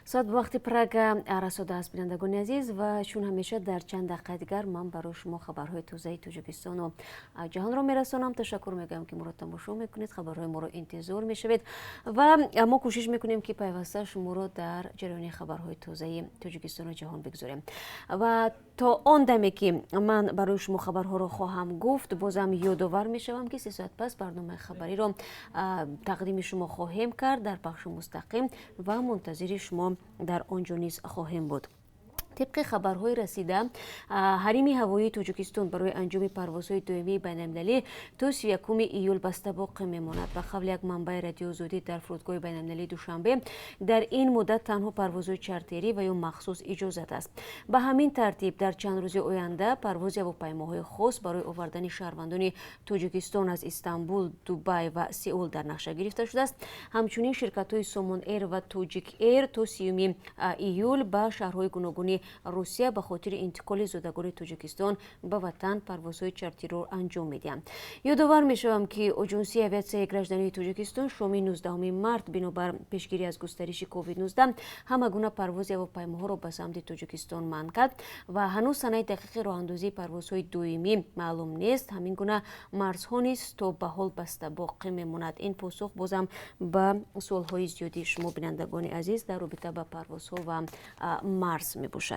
соат ба вақти Прага расода аст бинандагони азиз ва чун ҳамеша дар чанд дақиқа дигар ман барои шумо хабарҳои тозаи Тоҷикистону ҷаҳонро мерасонам. Ташаккур мегӯям ки моро тамошо мекунед, хабарҳои моро интизор мешавед ва мо кӯшиш мекунем ки пайваста шуморо дар ҷараёни хабарҳои тозаи Тоҷикистону ҷаҳон бигзорем. Ва то он даме ки ман барои шумо хабарҳоро хоҳам гуфт, бозам ёдовар мешавам ки 3 соат пас барномаи хабариро тақдими шумо хоҳем кард дар пахши мустақим ва мунтазири шумо дар он ҷо низ хоҳем буд. طبق خبرهای رسیده حریم هوایی تاجیکستان برای انجام پروازهای دائمی بین‌المللی تا 31 ایول بسته باقی میماند و قبل یک منبع رادیو آزادی در فرودگاه بین‌المللی دوشنبه در این مدت تنها پروازهای چارتری و یا مخصوص اجازه است. به همین ترتیب در چند روز آینده پرواز هواپیماهای خاص برای آوردن شهروندان تاجیکستان از استانبول، دبی و سئول در نقشه گرفته شده است. همچنین شرکت‌های سومون ایر و توجیک ایر تا 30 ایول به شهرهای گوناگون روسیه به خاطر انتقال زادگان تاجیکستان به وطن پروازهای چارتری را انجام میدهند. یادآور میشوم که آژانسی آویاسیای گراژدانی تاجیکستان شام 19 مارت بنابر پیشگیری از گسترش کووید 19 همگونه پرواز هواپیماها را به سمت تاجیکستان منع کرد و هنوز سنه دقیق راهاندازی پروازهای دائمی معلوم نیست. همین گونه مرزها نیز تا به حال بسته باقی میماند. این پاسخ بازم به سوالهای زیادی شما بینندگان عزیز در رابطه با پروازها و مرز میباشد.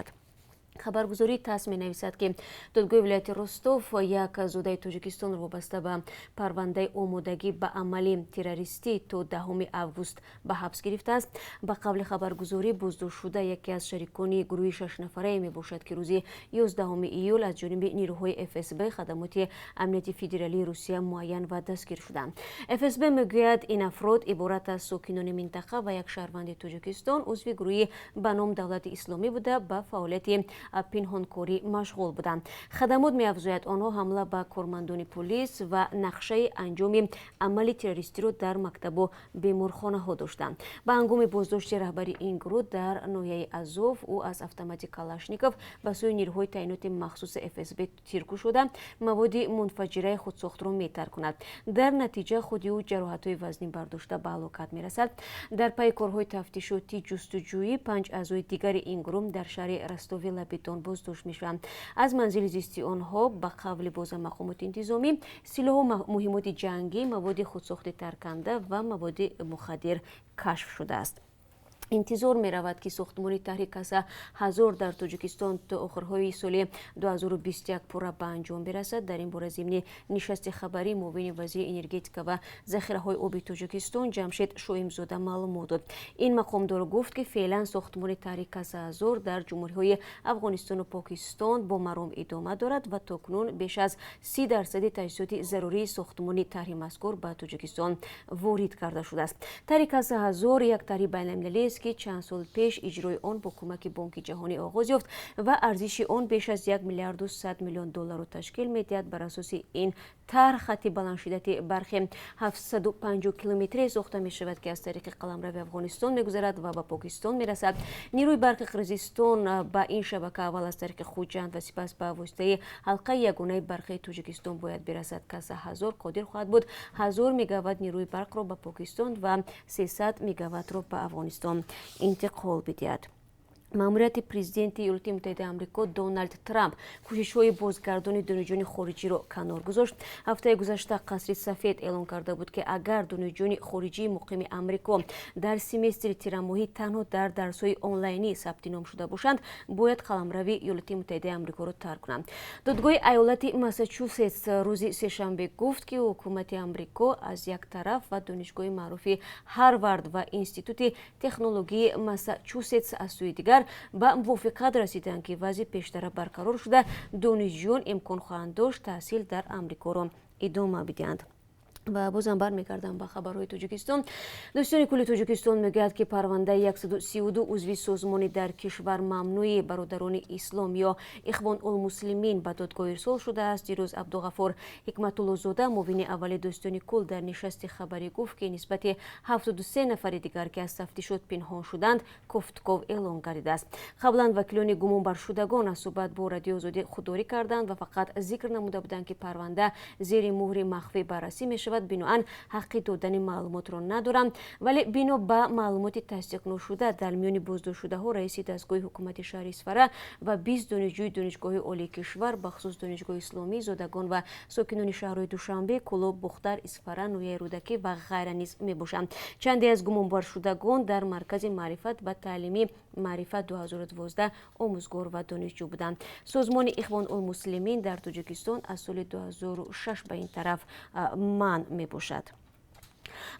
خبرگزاری تاس می‌نویسد که دادگاه ولایت رستوف یک زوده تاجیکستان را وابسته به پرونده آمادگی به عمل تروریستی تا 10 آگوست به حبس گرفته است. به قول خبرگزاری بازداشت شده یکی از شریکان گروه 6 نفره میباشد که روز 11 ایول از جانب نیروهای FSB خدمات امنیتی فدرالی روسیه معین و دستگیر شدند. FSB میگوید این افراد عبارت از ساکنان منطقه و یک شهروند تاجیکستان عضو گروه به نام دولت اسلامی بوده به فعالیت پنهانکاری مشغول بودند. خدمات می‌افزاید آنها حمله به کارمندان پلیس و نقشه انجام عمل تروریستی را در مکتب و بیمارخانه ها داشتند. به هنگام بازداشت رهبری این گروه در ناحیه ازوف او از اتومات کلاشنیکوف به سوی نیروهای تعینات مخصوص FSB تیرکو شده مواد منفجره خودساخت را می‌ترک کند. در نتیجه خود او جراحت‌های وزنی برداشته به هلاکت می‌رسد. در پی کارهای تفتیشاتی جستجویی 5 اعضای دیگر این گروه در شهر رستووی بدون بازداشت میشوند. از منزل زیستی آنها به قول باز مقامات انتظامی سلاح و مهمات جنگی، مواد خودساخت ترکنده و مواد مخدر کشف شده است. انتظار می رود که ساختمان تحریک کسا 1000 در تاجیکستان تا آخرهای سال 2021 پورا به انجام برسد. در این باره ضمن نشست خبری معاون وزیر انرژتیکا و ذخیره های آبی تاجیکستان جمشید شویمزاده معلومات داد. این مقامدار گفت که فعلا ساختمان تحریک کسا 1000 در جمهوری افغانستان و پاکستان با مرام ادامه دارد و تاکنون بیش از 30% تجهیزات ضروری ساختمان طرح مذکور به تاجیکستان وارد کرده شده است. تحریک کسا 1000 یک طرح بین‌المللی است که چند سال پیش اجرای آن با کمک بانک جهانی آغاز یافت و ارزش آن بیش از 1 میلیارد و 100 میلیون دلار را تشکیل می‌دهد. بر اساس این طرح خط بلند شدت برخی 750 کیلومتری ساخته می شود که از طریق قلمرو افغانستان می‌گذرد و به پاکستان می‌رسد. نیروی برق قرقیزستان با این شبکه اول از طریق خوجند و سپس به واسطه حلقه یگانه برق تاجیکستان باید برسد. کسا 1000 قادر خواهد بود 1000 مگاوات نیروی برق را به پاکستان و 300 مگاوات را به افغانستان انتقال بدهد. ماموریت پرزیدنت ایالات متحده آمریکا دونالد ترامپ کوشش‌های بازگردانی دانشجویان خارجی را کنار گذاشت. هفته گذشته قصر سفید اعلام کرده بود که اگر دانشجویان خارجی مقیم آمریکا در سمستر تیرماهی تنها در درس‌های آنلاینی ثبت نام شده باشند باید قلمرو ایالات متحده آمریکا را ترک کنند. دادگاه ایالت ماساچوست روز سه‌شنبه گفت که حکومت آمریکا از یک طرف و دانشگاه معروف هاروارد و انستیتوت تکنولوژی ماساچوست از سوی دیگر با موافقت رسیدند که وضع پیشتر برقرار شده دانشجویان امکان خواهند داشت تحصیل در آمریکا را ادامه بدهند. و بازم برمیگردم به خبرهای تاجیکستان. دوستان کل تاجیکستان میگوید که پرونده 132 عضو سازمان در کشور ممنوع برادران اسلام یا اخوان المسلمین به دادگاه ارسال شده است. دیروز عبدالغفور حکمت‌الله زاده معاون اول دوستان کل در نشست خبری گفت که نسبت 73 نفر دیگر که از تفتیشات پنهان شدند گفتگو اعلام گردیده است. قبلا وکیلان گمان بر شدگان از صحبت با رادیو آزادی خودداری کردند و فقط ذکر نموده بودند که پرونده زیر مهر مخفی بررسی می‌شود мешавад, биноан ҳаққи додани маълумотро надорам, вале бино ба маълумоти тасдиқношуда дар миёни боздоштшудаҳо раиси дастгоҳи ҳукумати шаҳри Исфара ва 20 донишҷӯи донишгоҳи олии кишвар бахусус донишгоҳи исломӣ, зодагон ва сокинони шаҳрҳои Душанбе, Кӯлоб, Бухтар, Исфара, Нояи Рӯдакӣ ва ғайра низ мебошанд. Чанде аз гумонбаршудагон дар маркази маърифат ва таълими маърифат 2012 омӯзгор ва донишҷӯ буданд. Созмони Ихвон-ул-Муслимин дар Тоҷикистон аз соли 2006 ба ин тараф манъ мебошад.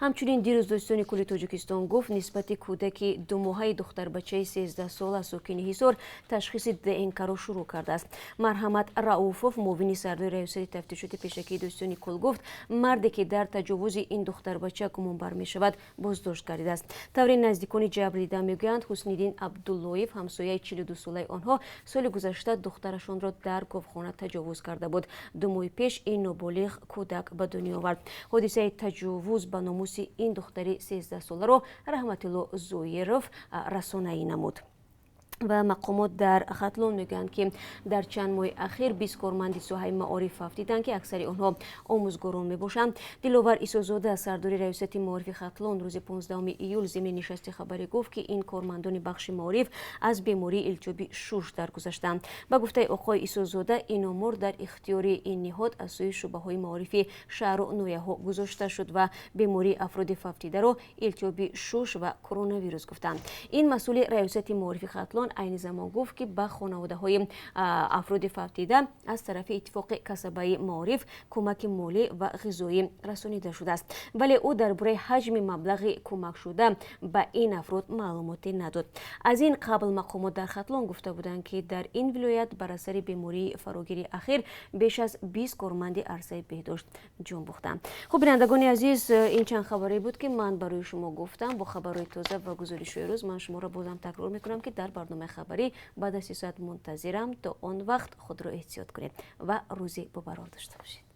ҳамчунин дирӯз достони кӯли Тоҷикистон гуфт нисбати кӯдаки думоҳаи духтарбачаи 13 сола сокини Ҳисор ташхиси ДНК-ро шурӯъ кардааст. Марҳамат Рауфов, муовини сардори раёсати тафтишоти пешакии достони кӯл гуфт, марде ки дар таҷовузи ин духтарбача гумонбар мешавад, боздошт гардидааст. Таври наздикони ҷабрдида мегӯянд, Ҳусниддин Абдуллоев, ҳамсояи 42-солаи онҳо, соли гузашта духтарашонро дар говхона таҷовуз карда буд. 2 моҳи пеш ин ноболиғ кӯдак ба дунё овард. ҳодисаи таҷовуз ба номуси ин духтари 13-соларо Раҳматилло Зоиров расонаӣ намуд. ва мақомот дар Хатлон мегӯянд, ки дар чанд моҳи ахир 20 корманди соҳаи маориф вафтиданд, ки аксари онҳо омӯзгорон мебошанд. Диловар Исозода, сардори раёсати маорифи Хатлон, рӯзи 15 июл зимни нишасти хабарӣ гуфт, ки ин кормандони бахши маориф аз бемории илтиёби шуш даргузаштанд. Ба гуфтаи оқои Исозода, ин омор дар ихтиёри ин ниҳод аз сӯи шуъбаҳои маорифи шаҳру нояҳо гузошта шуд ва бемории афроди вафтидаро илтиёби шуш ва коронавирус гуфтанд. Ин масъули раёсати маорифи Хатлон айни замон гуфт, ки ба хонаводаҳои афроди вафтида аз тарафи иттифоқи касабаи маориф кӯмаки молӣ ва ғизоӣ расонида шудааст. Вале ӯ дар бораи ҳаҷми маблағи кӯмакшуда ба ин афрод маълумоте надод. Аз ин қабл мақомот дар Хатлон гуфта буданд, ки дар ин вилоят бар асари бемории фарогири ахир беш аз 20 корманди арзаи беҳдошт ҷон бохтанд. Хуб, бинандагони азиз, ин чанд хабаре буд, ки ман барои шумо гуфтам. Бо хабарҳои тоза ва гузоришҳои рӯз ман шуморо бозам такрор мекунам, ки дар барнома хабарӣ баъд аз 3 соат мунтазирам. То он вақт худро эҳтиёт кунед ва рӯзи бобарор дошта бошед.